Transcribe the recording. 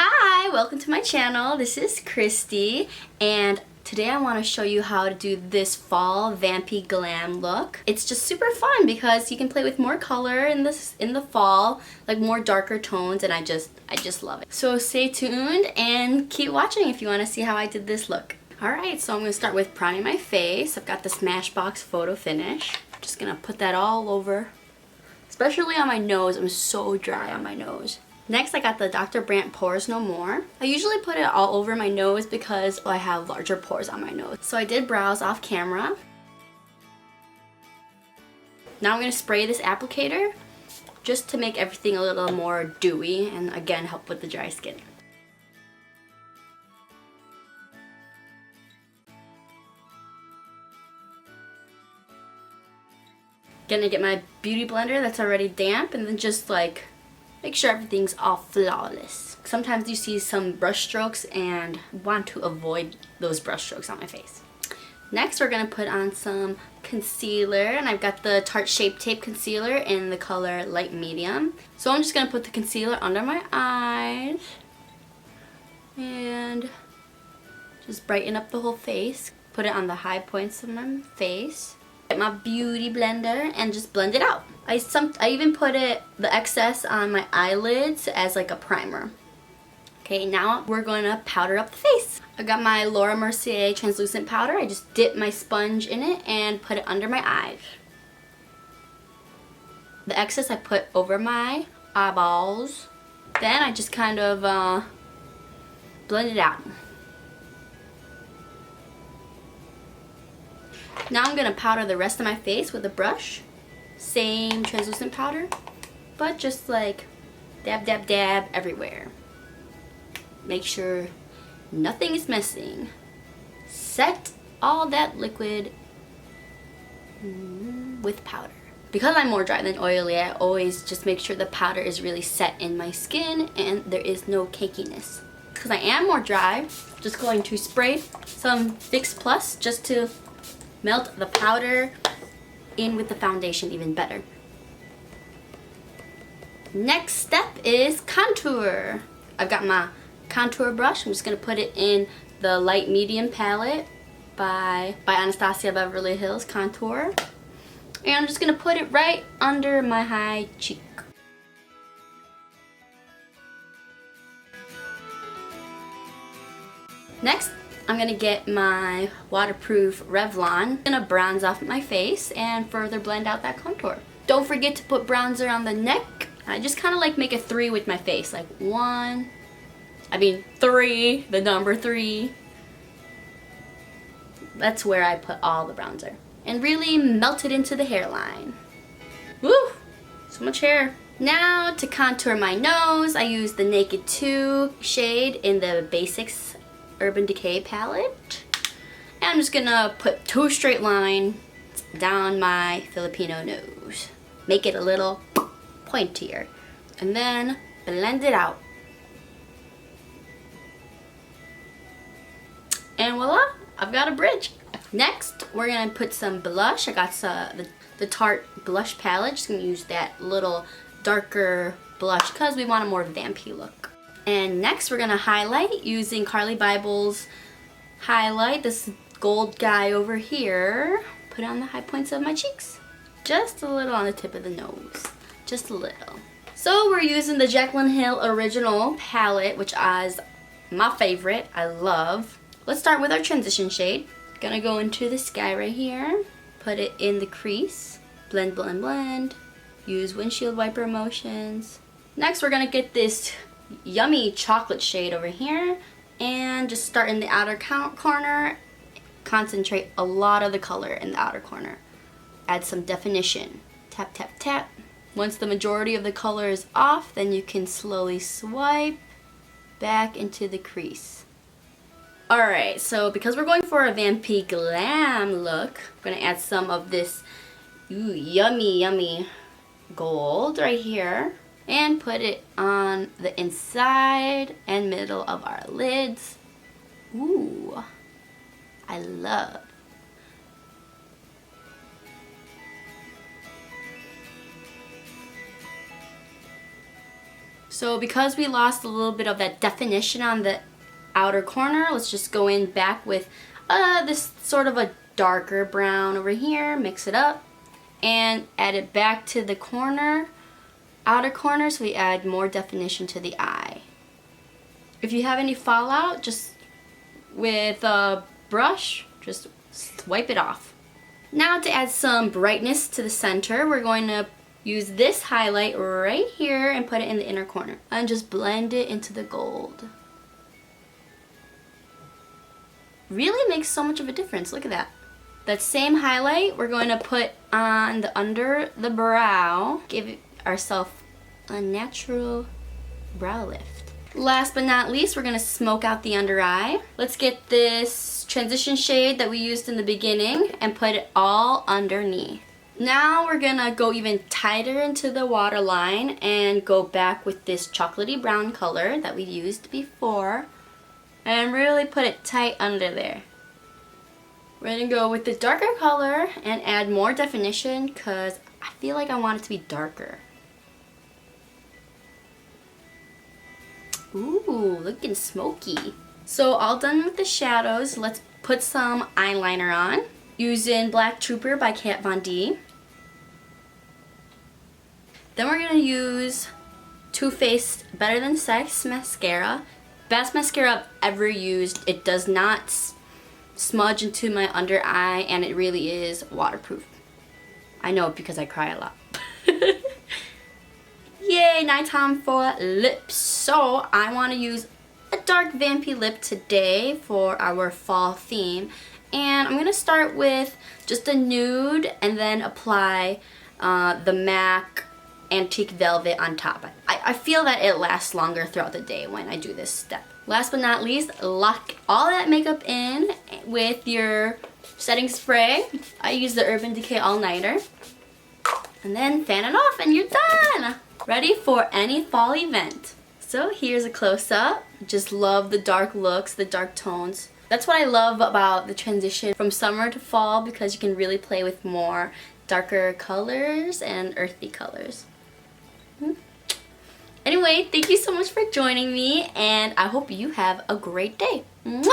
Hi, welcome to my channel. This is Christy, and today I want to show you how to do this fall vampy glam look. It's just super fun because you can play with more color in the fall, like more darker tones, and I just love it. So stay tuned and keep watching if you want to see how I did this look. Alright, so I'm going to start with priming my face. I've got the Smashbox Photo Finish. I'm just going to put that all over, especially on my nose. I'm so dry on my nose. Next, I got the Dr. Brandt Pores No More. I usually put it all over my nose because I have larger pores on my nose. So I did brows off camera. Now I'm going to spray this applicator just to make everything a little more dewy and again help with the dry skin. Gonna get my beauty blender that's already damp and then just like make sure everything's all flawless. Sometimes you see some brush strokes and want to avoid those brush strokes on my face. Next, we're going to put on some concealer, and I've got the Tarte Shape Tape Concealer in the color Light Medium. So I'm just going to put the concealer under my eyes and just brighten up the whole face. Put it on the high points of my face. Get my beauty blender and just blend it out. I even put the excess on my eyelids as like a primer. Okay, now we're going to powder up the face. I got my Laura Mercier translucent powder. I just dip my sponge in it and put it under my eyes. The excess I put over my eyeballs. Then I just kind of blend it out. Now I'm going to powder the rest of my face with a brush. Same translucent powder, but just like dab, dab, dab everywhere. Make sure nothing is missing. Set all that liquid with powder. Because I'm more dry than oily, I always just make sure the powder is really set in my skin and there is no cakiness. Because I am more dry, just going to spray some Fix Plus just to melt the powder in with the foundation even better. Next step is contour. I've got my contour brush. I'm just going to put it in the Light Medium palette by Anastasia Beverly Hills Contour. And I'm just going to put it right under my high cheek. Next, I'm going to get my waterproof Revlon. I'm going to bronze off my face and further blend out that contour. Don't forget to put bronzer on the neck. I just kind of like make a 3 with my face. Like 3, the number 3. That's where I put all the bronzer. And really melt it into the hairline. Woo! So much hair. Now to contour my nose, I use the Naked 2 shade in the Basics Urban Decay palette. And I'm just gonna put 2 straight lines down my Filipino nose. Make it a little pointier. And then blend it out. And voila, I've got a bridge. Next, we're gonna put some blush. I got the Tarte blush palette. Just gonna use that little darker blush because we want a more vampy look. And next we're going to highlight using Carly Bible's highlight, this gold guy over here. Put it on the high points of my cheeks. Just a little on the tip of the nose. Just a little. So we're using the Jaclyn Hill Original palette, which is my favorite. I love. Let's start with our transition shade. Gonna go into the sky right here. Put it in the crease. Blend, blend, blend. Use windshield wiper motions. Next we're going to get this yummy chocolate shade over here and just start in the outer corner. Concentrate a lot of the color in the outer corner. Add some definition. Tap, tap, tap. Once the majority of the color is off, then you can slowly swipe back into the crease. Alright, so because we're going for a vampy glam look, I'm going to add some of this yummy, yummy gold right here. And put it on the inside and middle of our lids. Ooh, I love. So because we lost a little bit of that definition on the outer corner, let's just go in back with this sort of a darker brown over here, mix it up, and add it back to the corner, outer corner, so we add more definition to the eye. If you have any fallout, just with a brush, just wipe it off. Now to add some brightness to the center, we're going to use this highlight right here and put it in the inner corner and just blend it into the gold. Really makes so much of a difference. Look at that. That same highlight we're going to put on the under the brow, give ourselves a natural brow lift. Last but not least, we're going to smoke out the under eye. Let's get this transition shade that we used in the beginning and put it all underneath. Now we're gonna go even tighter into the waterline and go back with this chocolatey brown color that we used before and really put it tight under there. We're gonna go with the darker color and add more definition because I feel like I want it to be darker. Ooh, looking smoky. So all done with the shadows, let's put some eyeliner on using Black Trooper by Kat Von D. Then we're going to use Too Faced Better Than Sex mascara. Best mascara I've ever used. It does not smudge into my under eye and it really is waterproof. I know because I cry a lot. Yay, nighttime for lips. So I want to use a dark vampy lip today for our fall theme. And I'm going to start with just a nude and then apply the MAC Antique Velvet on top. I feel that it lasts longer throughout the day when I do this step. Last but not least, lock all that makeup in with your setting spray. I use the Urban Decay All Nighter. And then fan it off and you're done! Ready for any fall event. So here's a close-up. Just love the dark looks, the dark tones. That's what I love about the transition from summer to fall because you can really play with more darker colors and earthy colors. Anyway, thank you so much for joining me and I hope you have a great day. Mwah!